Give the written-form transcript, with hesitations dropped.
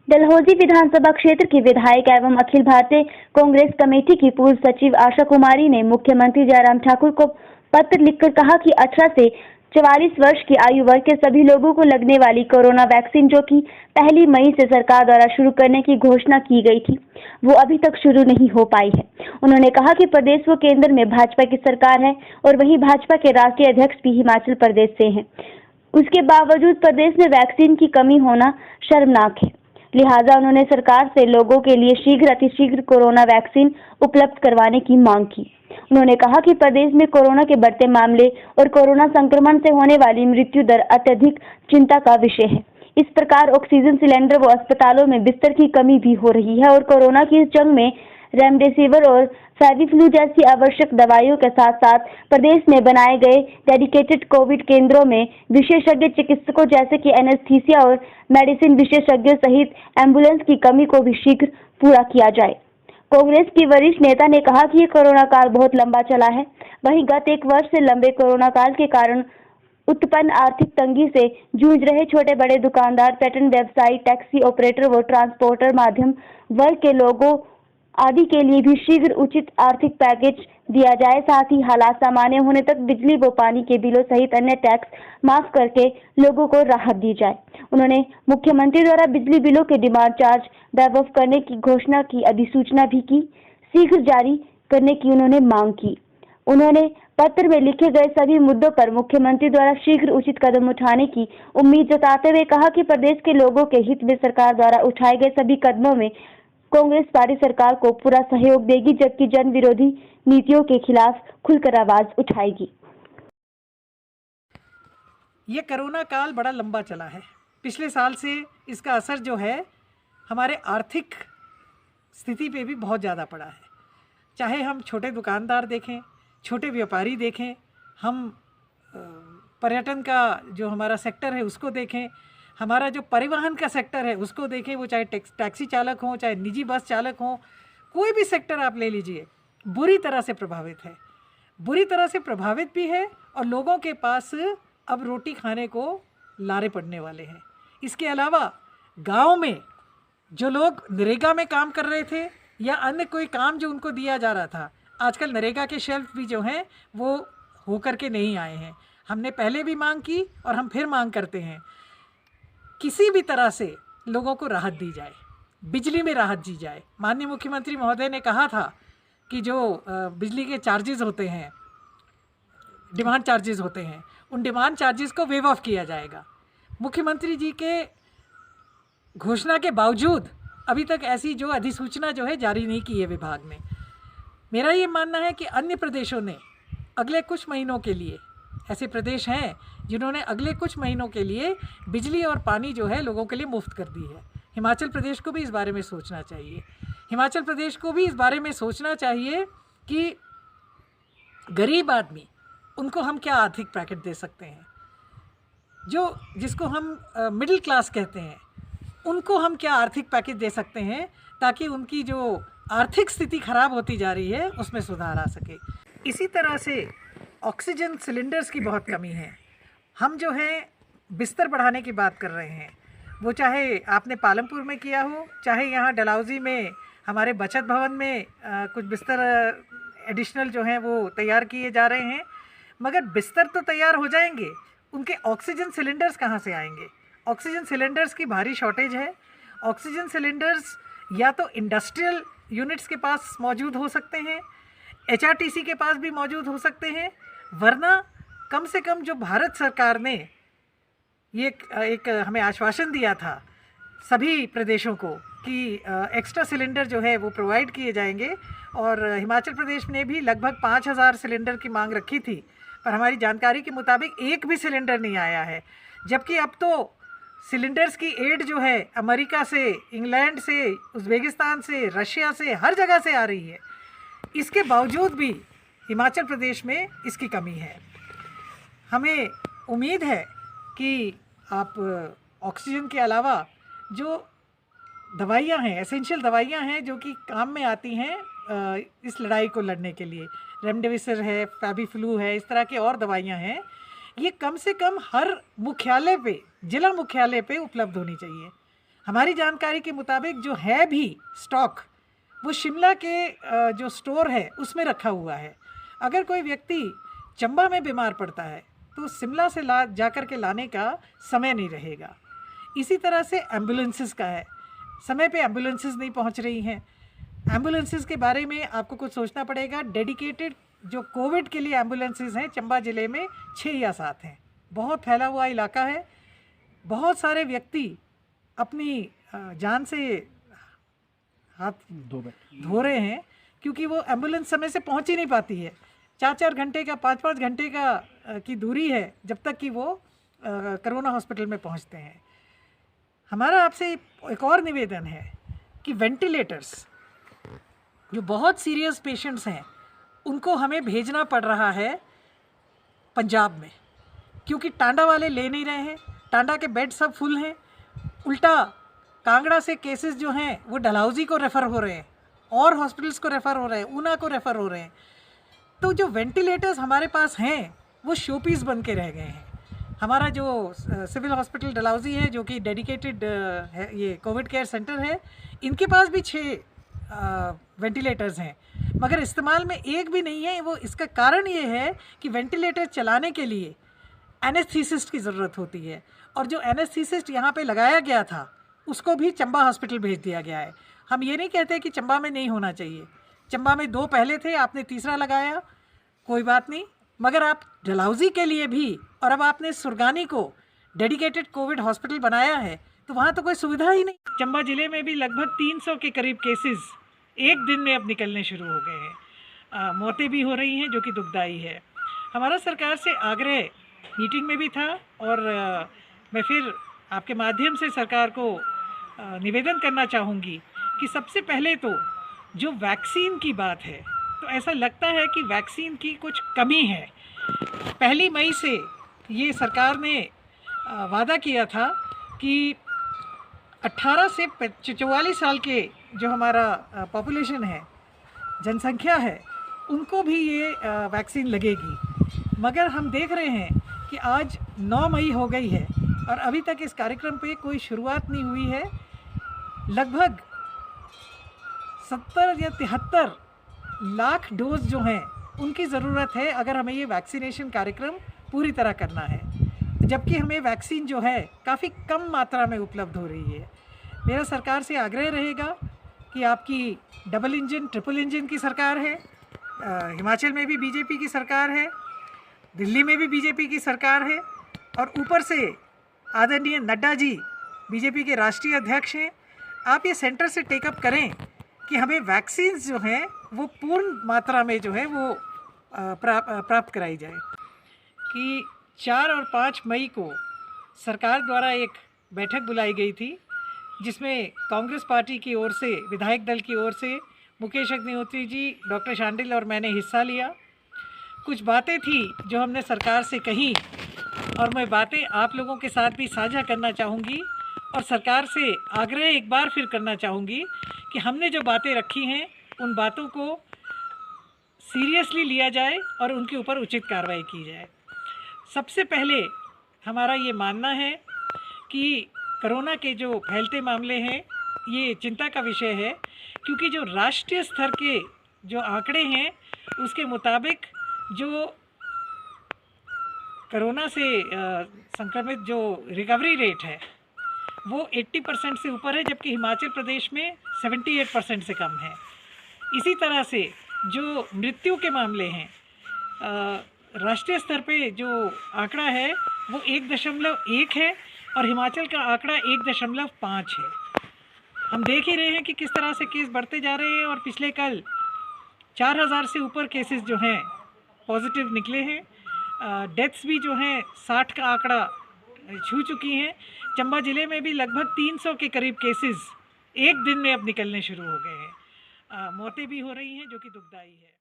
डलहौजी विधानसभा क्षेत्र की विधायक एवं अखिल भारतीय कांग्रेस कमेटी की पूर्व सचिव आशा कुमारी ने मुख्यमंत्री जयराम ठाकुर को पत्र लिखकर कहा कि 18 से 44 वर्ष की आयु वर्ग के सभी लोगों को लगने वाली कोरोना वैक्सीन जो कि 1 मई से सरकार द्वारा शुरू करने की घोषणा की गई थी, वो अभी तक शुरू नहीं हो पाई है। उन्होंने कहा कि प्रदेश व केंद्र में भाजपा की सरकार है और वहीं भाजपा के राष्ट्रीय अध्यक्ष भी हिमाचल प्रदेश से हैं। उसके बावजूद प्रदेश में वैक्सीन की कमी होना शर्मनाक है। लिहाजा उन्होंने सरकार से लोगों के लिए शीघ्र अतिशीघ्र कोरोना वैक्सीन उपलब्ध करवाने की मांग की। उन्होंने कहा कि प्रदेश में कोरोना के बढ़ते मामले और कोरोना संक्रमण से होने वाली मृत्यु दर अत्यधिक चिंता का विषय है। इस प्रकार ऑक्सीजन सिलेंडर व अस्पतालों में बिस्तर की कमी भी हो रही है और कोरोना की इस जंग में रेमडेसिविर और फेविफ्लू जैसी आवश्यक दवाइयों के साथ साथ प्रदेश में बनाए गए डेडिकेटेड कोविड केंद्रों में विशेषज्ञ चिकित्सकों जैसे कि एनेस्थीसिया और मेडिसिन विशेषज्ञों सहित एम्बुलेंस की कमी को भी शीघ्र पूरा किया जाए। कांग्रेस की वरिष्ठ नेता ने कहा कि ये कोरोना काल बहुत लंबा चला है। वहीं गत 1 वर्ष से लंबे कोरोना काल के कारण उत्पन्न आर्थिक तंगी से जूझ रहे छोटे बड़े दुकानदार, पर्यटन व्यवसायी, टैक्सी ऑपरेटर व ट्रांसपोर्टर माध्यम वर्ग के लोगों आदि के लिए भी शीघ्र उचित आर्थिक पैकेज दिया जाए। साथ ही हालात सामान्य होने तक बिजली व पानी के बिलों सहित अन्य टैक्स माफ करके लोगों को राहत दी जाए। उन्होंने मुख्यमंत्री द्वारा बिजली बिलों के डिमांड चार्ज वेव ऑफ करने की घोषणा की अधिसूचना भी की शीघ्र जारी करने की उन्होंने मांग की। उन्होंने पत्र में लिखे गए सभी मुद्दों पर मुख्यमंत्री द्वारा शीघ्र उचित कदम उठाने की उम्मीद जताते हुए कहा कि प्रदेश के लोगों के हित में सरकार द्वारा उठाए गए सभी कदमों में कांग्रेस पार्टी सरकार को पूरा सहयोग देगी, जबकि जन विरोधी नीतियों के खिलाफ खुलकर आवाज उठाएगी। ये कोरोना काल बड़ा लंबा चला है। पिछले साल से इसका असर जो है हमारे आर्थिक स्थिति पे भी बहुत ज़्यादा पड़ा है। चाहे हम छोटे दुकानदार देखें, छोटे व्यापारी देखें, हम पर्यटन का जो हमारा सेक्टर है उसको देखें, हमारा जो परिवहन का सेक्टर है उसको देखें, वो चाहे टैक्सी चालक हों, चाहे निजी बस चालक हों, कोई भी सेक्टर आप ले लीजिए, बुरी तरह से प्रभावित है। बुरी तरह से प्रभावित भी है और लोगों के पास अब रोटी खाने को लारे पड़ने वाले हैं। इसके अलावा गांव में जो लोग नरेगा में काम कर रहे थे या अन्य कोई काम जो उनको दिया जा रहा था, आजकल नरेगा के शेल्फ भी जो हैं वो होकर के नहीं आए हैं। हमने पहले भी मांग की और हम फिर मांग करते हैं, किसी भी तरह से लोगों को राहत दी जाए, बिजली में राहत दी जाए। माननीय मुख्यमंत्री महोदय ने कहा था कि जो बिजली के चार्जेस होते हैं, डिमांड चार्जेस होते हैं, उन डिमांड चार्जेस को वेव ऑफ किया जाएगा। मुख्यमंत्री जी के घोषणा के बावजूद अभी तक ऐसी जो अधिसूचना जो है जारी नहीं की है विभाग ने। मेरा ये मानना है कि अन्य प्रदेशों ने अगले कुछ महीनों के लिए, ऐसे प्रदेश हैं जिन्होंने अगले कुछ महीनों के लिए बिजली और पानी जो है लोगों के लिए मुफ्त कर दी है। हिमाचल प्रदेश को भी इस बारे में सोचना चाहिए। हिमाचल प्रदेश को भी इस बारे में सोचना चाहिए कि गरीब आदमी, उनको हम क्या आर्थिक पैकेट दे सकते हैं, जिसको हम मिडिल क्लास कहते हैं, उनको हम क्या आर्थिक पैकेज दे सकते हैं ताकि उनकी जो आर्थिक स्थिति खराब होती जा रही है उसमें सुधार आ सके। इसी तरह से ऑक्सीजन सिलेंडर्स की बहुत कमी है। हम जो है बिस्तर बढ़ाने की बात कर रहे हैं, वो चाहे आपने पालमपुर में किया हो, चाहे यहाँ डलहौजी में हमारे बचत भवन में कुछ बिस्तर एडिशनल जो हैं वो तैयार किए जा रहे हैं, मगर बिस्तर तो तैयार हो जाएंगे, उनके ऑक्सीजन सिलेंडर्स कहाँ से आएंगे? ऑक्सीजन सिलेंडर्स की भारी शॉर्टेज है। ऑक्सीजन सिलेंडर्स या तो इंडस्ट्रियल यूनिट्स के पास मौजूद हो सकते हैं, HRTC के पास भी मौजूद हो सकते हैं, वरना कम से कम जो भारत सरकार ने ये एक हमें आश्वासन दिया था सभी प्रदेशों को कि एक्स्ट्रा सिलेंडर जो है वो प्रोवाइड किए जाएंगे, और हिमाचल प्रदेश ने भी लगभग 5000 सिलेंडर की मांग रखी थी, पर हमारी जानकारी के मुताबिक एक भी सिलेंडर नहीं आया है। जबकि अब तो सिलेंडर्स की एड जो है अमेरिका से, इंग्लैंड से, उज़्बेकिस्तान से, रशिया से, हर जगह से आ रही है। इसके बावजूद भी हिमाचल प्रदेश में इसकी कमी है। हमें उम्मीद है कि आप ऑक्सीजन के अलावा जो दवाइयाँ हैं, एसेंशियल दवाइयाँ हैं जो कि काम में आती हैं इस लड़ाई को लड़ने के लिए, रेमडेसिविर है, फेविफ्लू है, इस तरह की और दवाइयाँ हैं, ये कम से कम हर मुख्यालय पे, जिला मुख्यालय पे उपलब्ध होनी चाहिए। हमारी जानकारी के मुताबिक जो है भी स्टॉक वो शिमला के जो स्टोर है उसमें रखा हुआ है। अगर कोई व्यक्ति चंबा में बीमार पड़ता है तो शिमला से जाकर के लाने का समय नहीं रहेगा। इसी तरह से एम्बुलेंसेस का है, समय पे एम्बुलेंसेस नहीं पहुंच रही हैं। एम्बुलेंसेस के बारे में आपको कुछ सोचना पड़ेगा। डेडिकेटेड जो कोविड के लिए एम्बुलेंसेस हैं चंबा ज़िले में 6 या 7 हैं। बहुत फैला हुआ इलाका है। बहुत सारे व्यक्ति अपनी जान से हाथ धो रहे हैं क्योंकि वो एम्बुलेंस समय से पहुंच ही नहीं पाती है। 4-4 घंटे का 5-5 घंटे का की दूरी है जब तक कि वो कोरोना हॉस्पिटल में पहुंचते हैं। हमारा आपसे एक और निवेदन है कि वेंटिलेटर्स जो बहुत सीरियस पेशेंट्स हैं उनको हमें भेजना पड़ रहा है पंजाब में, क्योंकि टांडा वाले ले नहीं रहे हैं। टांडा के बेड सब फुल हैं। उल्टा कांगड़ा से केसेस जो हैं वो डलहौजी को रेफ़र हो रहे हैं और हॉस्पिटल्स को रेफ़र हो रहे हैं, ऊना को रेफ़र हो रहे हैं। तो जो वेंटिलेटर्स हमारे पास हैं वो शोपीस बन के रह गए हैं। हमारा जो सिविल हॉस्पिटल डलहौजी है जो कि डेडिकेटेड है, ये कोविड केयर सेंटर है, इनके पास भी 6 वेंटिलेटर्स हैं मगर इस्तेमाल में एक भी नहीं है। वो इसका कारण ये है कि वेंटिलेटर चलाने के लिए एनेस्थीसिस्ट की ज़रूरत होती है और जो एनेस्थीसिस्ट यहाँ पे लगाया गया था उसको भी चंबा हॉस्पिटल भेज दिया गया है। हम ये नहीं कहते कि चंबा में नहीं होना चाहिए। चंबा में 2 पहले थे, आपने तीसरा लगाया, कोई बात नहीं, मगर आप डलहौजी के लिए भी और अब आपने सुरगानी को डेडिकेटेड कोविड हॉस्पिटल बनाया है तो वहाँ तो कोई सुविधा ही नहीं। चंबा ज़िले में भी लगभग 300 के करीब केसेस एक दिन में अब निकलने शुरू हो गए हैं। मौतें भी हो रही हैं जो कि दुखदाई है। हमारा सरकार से आग्रह मीटिंग में भी था और मैं फिर आपके माध्यम से सरकार को निवेदन करना चाहूँगी कि सबसे पहले तो जो वैक्सीन की बात है तो ऐसा लगता है कि वैक्सीन की कुछ कमी है। 1 मई से ये सरकार ने वादा किया था कि 18 से 44 साल के जो हमारा पॉपुलेशन है, जनसंख्या है, उनको भी ये वैक्सीन लगेगी। मगर हम देख रहे हैं कि आज 9 मई हो गई है और अभी तक इस कार्यक्रम पे कोई शुरुआत नहीं हुई है। लगभग 70 या 73 लाख डोज जो हैं उनकी ज़रूरत है अगर हमें ये वैक्सीनेशन कार्यक्रम पूरी तरह करना है, जबकि हमें वैक्सीन जो है काफ़ी कम मात्रा में उपलब्ध हो रही है। मेरा सरकार से आग्रह रहेगा कि आपकी डबल इंजन ट्रिपल इंजन की सरकार है, हिमाचल में भी बीजेपी की सरकार है, दिल्ली में भी बीजेपी की सरकार है और ऊपर से आदरणीय नड्डा जी बीजेपी के राष्ट्रीय अध्यक्ष हैं। आप ये सेंटर से टेकअप करें कि हमें वैक्सीन्स जो हैं वो पूर्ण मात्रा में जो है वो प्राप्त कराई जाए। कि 4 और 5 मई को सरकार द्वारा एक बैठक बुलाई गई थी जिसमें कांग्रेस पार्टी की ओर से, विधायक दल की ओर से मुकेश अग्निहोत्री जी, डॉक्टर शांडिल और मैंने हिस्सा लिया। कुछ बातें थी जो हमने सरकार से कही और मैं बातें आप लोगों के साथ भी साझा करना चाहूँगी और सरकार से आग्रह एक बार फिर करना चाहूँगी कि हमने जो बातें रखी हैं उन बातों को सीरियसली लिया जाए और उनके ऊपर उचित कार्रवाई की जाए। सबसे पहले हमारा ये मानना है कि कोरोना के जो फैलते मामले हैं ये चिंता का विषय है, क्योंकि जो राष्ट्रीय स्तर के जो आंकड़े हैं उसके मुताबिक जो कोरोना से संक्रमित जो रिकवरी रेट है वो 80% से ऊपर है, जबकि हिमाचल प्रदेश में 78% से कम है। इसी तरह से जो मृत्यु के मामले हैं राष्ट्रीय स्तर पे जो आंकड़ा है वो 1.1 है और हिमाचल का आंकड़ा 1.5 है। हम देख ही रहे हैं कि किस तरह से केस बढ़ते जा रहे हैं और पिछले कल 4000 से ऊपर केसेस जो हैं पॉजिटिव निकले हैं। डेथ्स भी जो हैं 60 का आंकड़ा छू चुकी हैं। चंबा ज़िले में भी लगभग 300 के करीब केसेस एक दिन में अब निकलने शुरू हो गए हैं। मौतें भी हो रही हैं जो कि दुखदाई है।